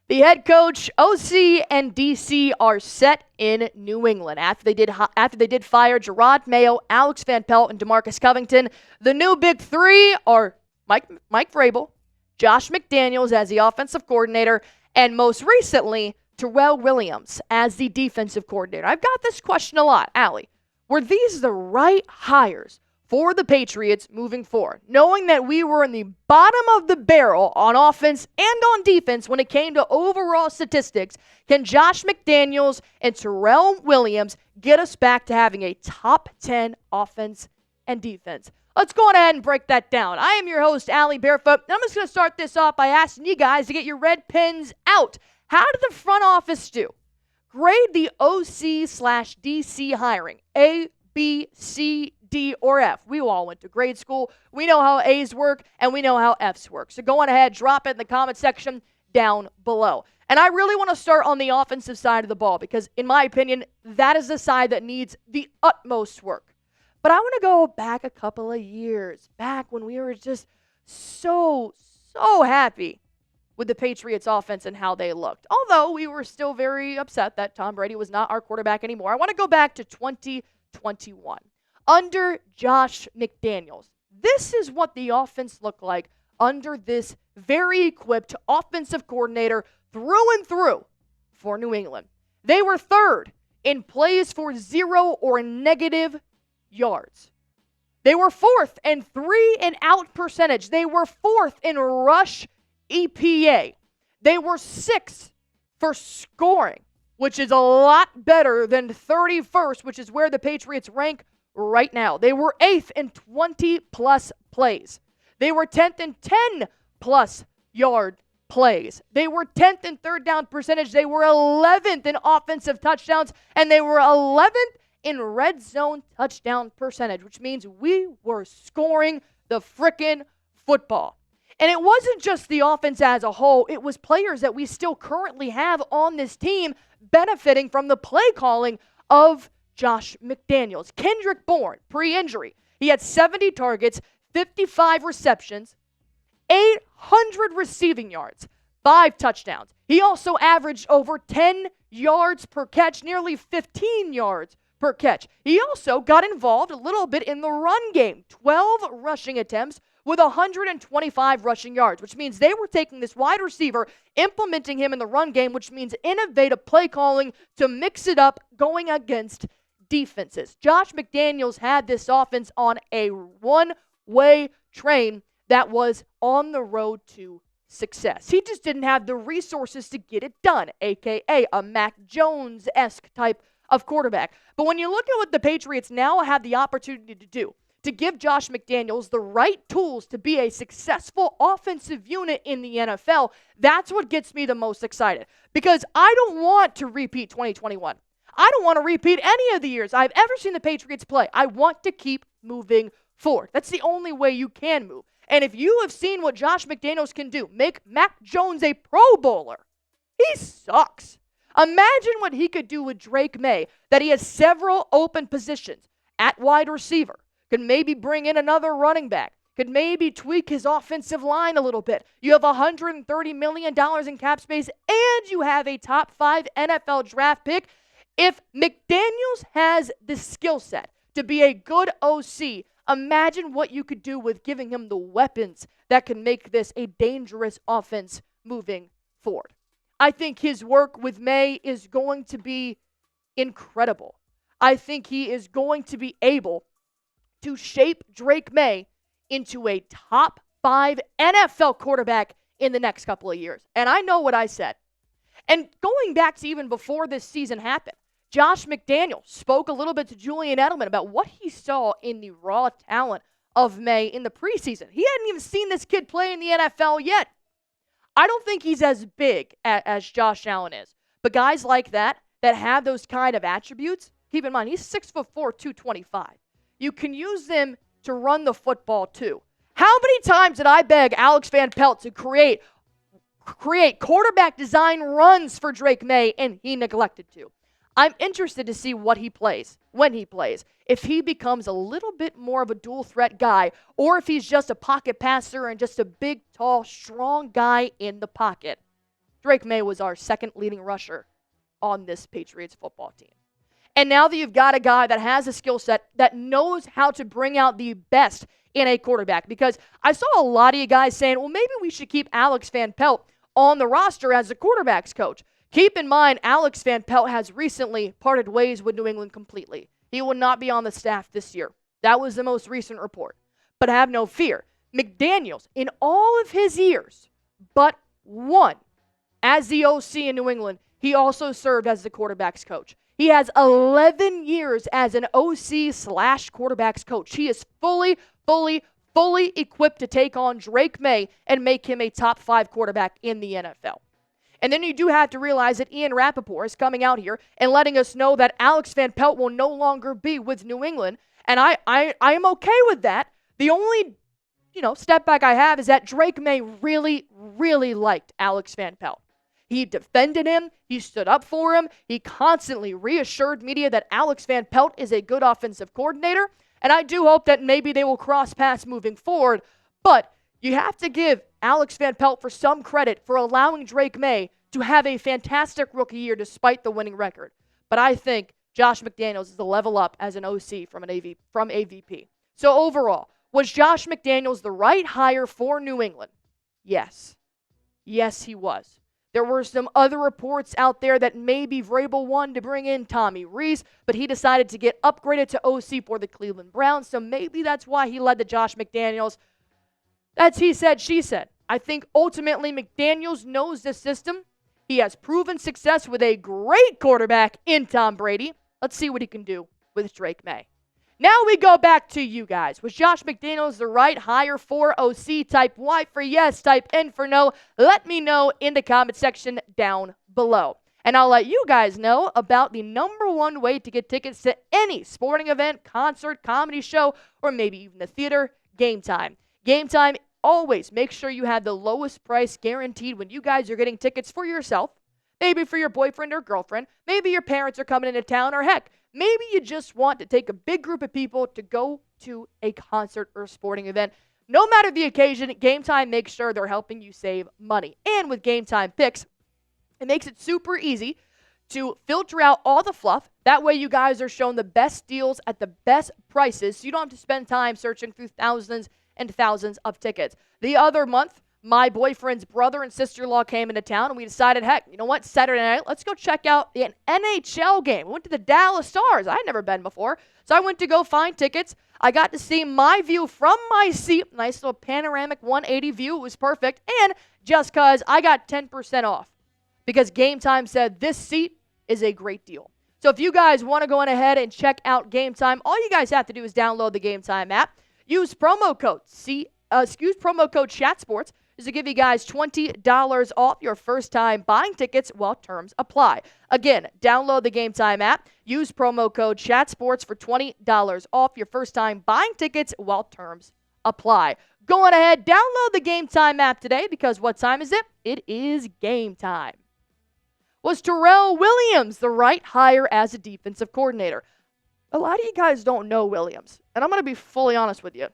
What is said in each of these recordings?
The head coach, OC, and DC are set in New England after they did fire Gerard Mayo, Alex Van Pelt, and DeMarcus Covington. The new big three are Mike Vrabel, Josh McDaniels as the offensive coordinator, and most recently, Terrell Williams as the defensive coordinator. I've got this question a lot, Allie. Were these the right hires for the Patriots moving forward, knowing that we were in the bottom of the barrel on offense and on defense when it came to overall statistics? Can Josh McDaniels and Terrell Williams get us back to having a top 10 offense and defense? Let's go on ahead and break that down. I am your host, Allie Barefoot, and I'm just going to start this off by asking you guys to get your red pens out. How did the front office do? Grade the OC/DC hiring, A, B, C, D, or F. We all went to grade school. We know how A's work, and we know how F's work. So go on ahead, drop it in the comment section down below. And I really want to start on the offensive side of the ball because, in my opinion, that is the side that needs the utmost work. But I want to go back a couple of years, back when we were just so happy with the Patriots offense and how they looked. Although we were still very upset that Tom Brady was not our quarterback anymore. I want to go back to 2021. Under Josh McDaniels, this is what the offense looked like under this very equipped offensive coordinator through and through for New England. They were third in plays for 0 or negative yards. They were fourth in 3-and-out percentage. They were fourth in rush EPA. They were sixth for scoring, which is a lot better than 31st, which is where the Patriots rank right now. They were 8th in 20-plus plays. They were 10th in 10-plus yard plays. They were 10th in third down percentage. They were 11th in offensive touchdowns, and they were 11th in red zone touchdown percentage, which means we were scoring the frickin' football. And it wasn't just the offense as a whole. It was players that we still currently have on this team benefiting from the play calling of Josh McDaniels. Kendrick Bourne, pre-injury, he had 70 targets, 55 receptions, 800 receiving yards, 5 touchdowns. He also averaged over 10 yards per catch, nearly 15 yards per catch. He also got involved a little bit in the run game, 12 rushing attempts with 125 rushing yards, which means they were taking this wide receiver, implementing him in the run game, which means innovative play calling to mix it up going against defenses. Josh McDaniels had this offense on a one-way train that was on the road to success. He just didn't have the resources to get it done, a.k.a. a Mac Jones-esque type of quarterback. But when you look at what the Patriots now have the opportunity to do, to give Josh McDaniels the right tools to be a successful offensive unit in the NFL, that's what gets me the most excited. Because I don't want to repeat 2021. I don't want to repeat any of the years I've ever seen the Patriots play. I want to keep moving forward. That's the only way you can move. And if you have seen what Josh McDaniels can do, make Mac Jones a Pro Bowler, he sucks. Imagine what he could do with Drake May, that he has several open positions at wide receiver. Could maybe bring in another running back. Could maybe tweak his offensive line a little bit. You have $130 million in cap space, and you have a top 5 NFL draft pick. If McDaniels has the skill set to be a good OC, imagine what you could do with giving him the weapons that can make this a dangerous offense moving forward. I think his work with May is going to be incredible. I think he is going to be able to shape Drake May into a top 5 NFL quarterback in the next couple of years. And I know what I said. And going back to even before this season happened, Josh McDaniels spoke a little bit to Julian Edelman about what he saw in the raw talent of May in the preseason. He hadn't even seen this kid play in the NFL yet. I don't think he's as big as Josh Allen is. But guys like that have those kind of attributes, keep in mind, he's 6'4", 225. You can use them to run the football too. How many times did I beg Alex Van Pelt to create quarterback design runs for Drake May, and he neglected to? I'm interested to see what he plays, when he plays. If he becomes a little bit more of a dual threat guy, or if he's just a pocket passer and just a big, tall, strong guy in the pocket. Drake May was our second leading rusher on this Patriots football team. And now that you've got a guy that has a skill set that knows how to bring out the best in a quarterback, because I saw a lot of you guys saying, well, maybe we should keep Alex Van Pelt on the roster as the quarterback's coach. Keep in mind, Alex Van Pelt has recently parted ways with New England completely. He will not be on the staff this year. That was the most recent report. But have no fear. McDaniels, in all of his years, but one, as the OC in New England, he also served as the quarterback's coach. He has 11 years as an OC/quarterback's coach. He is fully equipped to take on Drake May and make him a top 5 quarterback in the NFL. And then you do have to realize that Ian Rappaport is coming out here and letting us know that Alex Van Pelt will no longer be with New England. And I am okay with that. The only, step back I have is that Drake May really liked Alex Van Pelt. He defended him. He stood up for him. He constantly reassured media that Alex Van Pelt is a good offensive coordinator. And I do hope that maybe they will cross paths moving forward. But you have to give Alex Van Pelt for some credit for allowing Drake May to have a fantastic rookie year despite the winning record. But I think Josh McDaniels is a level up as an OC from AVP. So overall, was Josh McDaniels the right hire for New England? Yes. Yes, he was. There were some other reports out there that maybe Vrabel wanted to bring in Tommy Rees, but he decided to get upgraded to OC for the Cleveland Browns, so maybe that's why he led to Josh McDaniels. That's he said, she said. I think ultimately McDaniels knows the system. He has proven success with a great quarterback in Tom Brady. Let's see what he can do with Drake May. Now we go back to you guys. Was Josh McDaniels the right hire for OC? Type Y for yes, type N for no. Let me know in the comment section down below. And I'll let you guys know about the #1 way to get tickets to any sporting event, concert, comedy show, or maybe even the theater, GameTime. GameTime, always make sure you have the lowest price guaranteed when you guys are getting tickets for yourself, maybe for your boyfriend or girlfriend, maybe your parents are coming into town, or heck, maybe you just want to take a big group of people to go to a concert or sporting event. No matter the occasion, GameTime makes sure they're helping you save money. And with GameTime Picks, it makes it super easy to filter out all the fluff. That way you guys are shown the best deals at the best prices, so you don't have to spend time searching through thousands and thousands of tickets. The other month, my boyfriend's brother and sister-in-law came into town, and we decided, heck, you know what, Saturday night, let's go check out an NHL game. We went to the Dallas Stars. I'd never been before. So I went to go find tickets. I got to see my view from my seat. Nice little panoramic 180 view. It was perfect. And just because I got 10% off because GameTime said this seat is a great deal. So if you guys want to go on ahead and check out GameTime, all you guys have to do is download the GameTime app. Use promo code ChatSports to give you guys $20 off your first time buying tickets while terms apply. Again, download the GameTime app. Use promo code ChatSports for $20 off your first time buying tickets while terms apply. Go on ahead, download the GameTime app today because what time is it? It is game time. Was Terrell Williams the right hire as a defensive coordinator? A lot of you guys don't know Williams, and I'm going to be fully honest with you.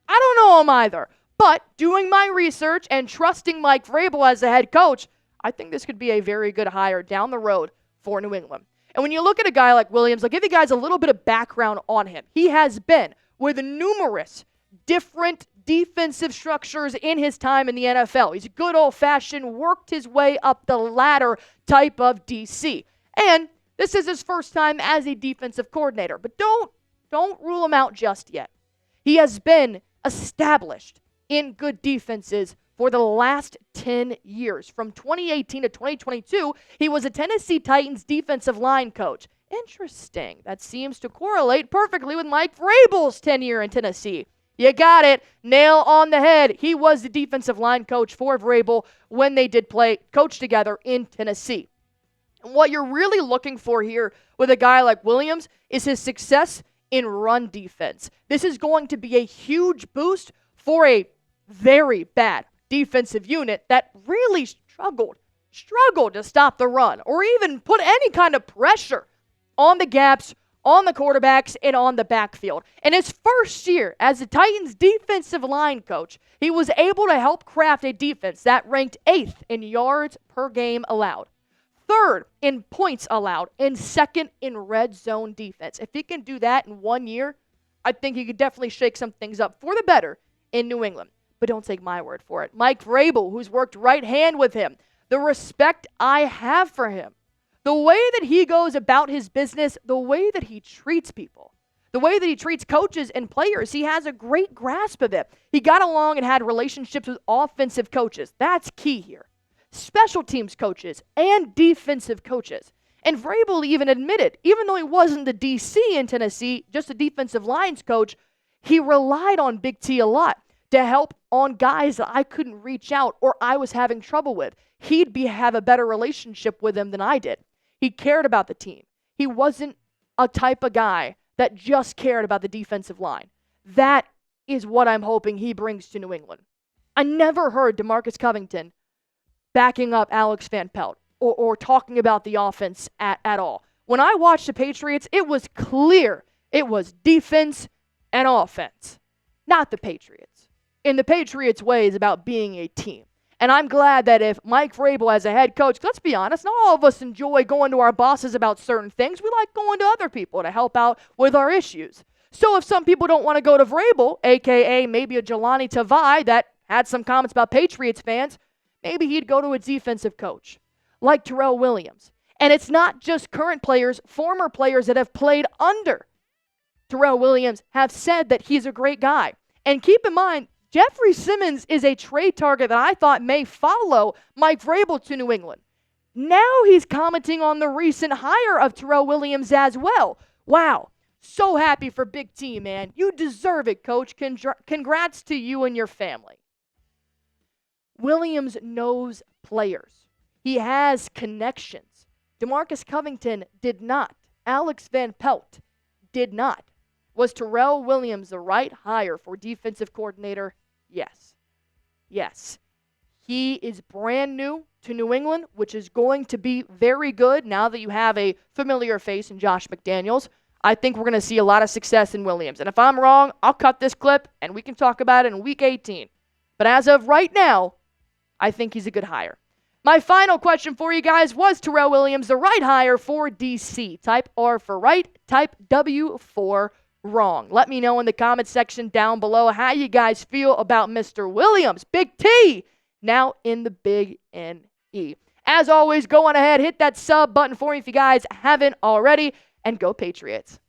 I don't know him either. But doing my research and trusting Mike Vrabel as the head coach, I think this could be a very good hire down the road for New England. And when you look at a guy like Williams, I'll give you guys a little bit of background on him. He has been with numerous different defensive structures in his time in the NFL. He's a good old-fashioned, worked his way up the ladder type of DC. And this is his first time as a defensive coordinator. But don't rule him out just yet. He has been established in good defenses for the last 10 years. From 2018 to 2022, he was a Tennessee Titans defensive line coach. Interesting. That seems to correlate perfectly with Mike Vrabel's tenure in Tennessee. You got it. Nail on the head. He was the defensive line coach for Vrabel when they did coach together in Tennessee. And what you're really looking for here with a guy like Williams is his success in run defense. This is going to be a huge boost for a very bad defensive unit that really struggled to stop the run or even put any kind of pressure on the gaps, on the quarterbacks, and on the backfield. In his first year as the Titans defensive line coach, he was able to help craft a defense that ranked 8th in yards per game allowed, 3rd in points allowed, and 2nd in red zone defense. If he can do that in 1 year, I think he could definitely shake some things up for the better in New England. But don't take my word for it. Mike Vrabel, who's worked right hand with him, the respect I have for him, the way that he goes about his business, the way that he treats people, the way that he treats coaches and players, he has a great grasp of it. He got along and had relationships with offensive coaches. That's key here. Special teams coaches and defensive coaches. And Vrabel even admitted, even though he wasn't the DC in Tennessee, just a defensive lines coach, he relied on Big T a lot to help on guys that I couldn't reach out or I was having trouble with. He'd have a better relationship with them than I did. He cared about the team. He wasn't a type of guy that just cared about the defensive line. That is what I'm hoping he brings to New England. I never heard DeMarcus Covington backing up Alex Van Pelt or talking about the offense at all. When I watched the Patriots, it was clear it was defense and offense, not the Patriots. And the Patriots' way is about being a team. And I'm glad that if Mike Vrabel as a head coach, let's be honest, not all of us enjoy going to our bosses about certain things. We like going to other people to help out with our issues. So if some people don't want to go to Vrabel, a.k.a. maybe a Jelani Tavai that had some comments about Patriots fans, maybe he'd go to a defensive coach like Terrell Williams. And it's not just current players, former players that have played under Terrell Williams have said that he's a great guy. And keep in mind, Jeffrey Simmons is a trade target that I thought may follow Mike Vrabel to New England. Now he's commenting on the recent hire of Terrell Williams as well. Wow. So happy for Big T, man. You deserve it, Coach. Congrats to you and your family. Williams knows players. He has connections. DeMarcus Covington did not. Alex Van Pelt did not. Was Terrell Williams the right hire for defensive coordinator? Yes. Yes. He is brand new to New England, which is going to be very good now that you have a familiar face in Josh McDaniels. I think we're going to see a lot of success in Williams. And if I'm wrong, I'll cut this clip and we can talk about it in Week 18. But as of right now, I think he's a good hire. My final question for you guys, was Terrell Williams the right hire for DC? Type R for right, type W for wrong. Let me know in the comment section down below how you guys feel about Mr. Williams. Big T, now in the Big N-E. As always, go on ahead, hit that sub button for me if you guys haven't already, and go Patriots.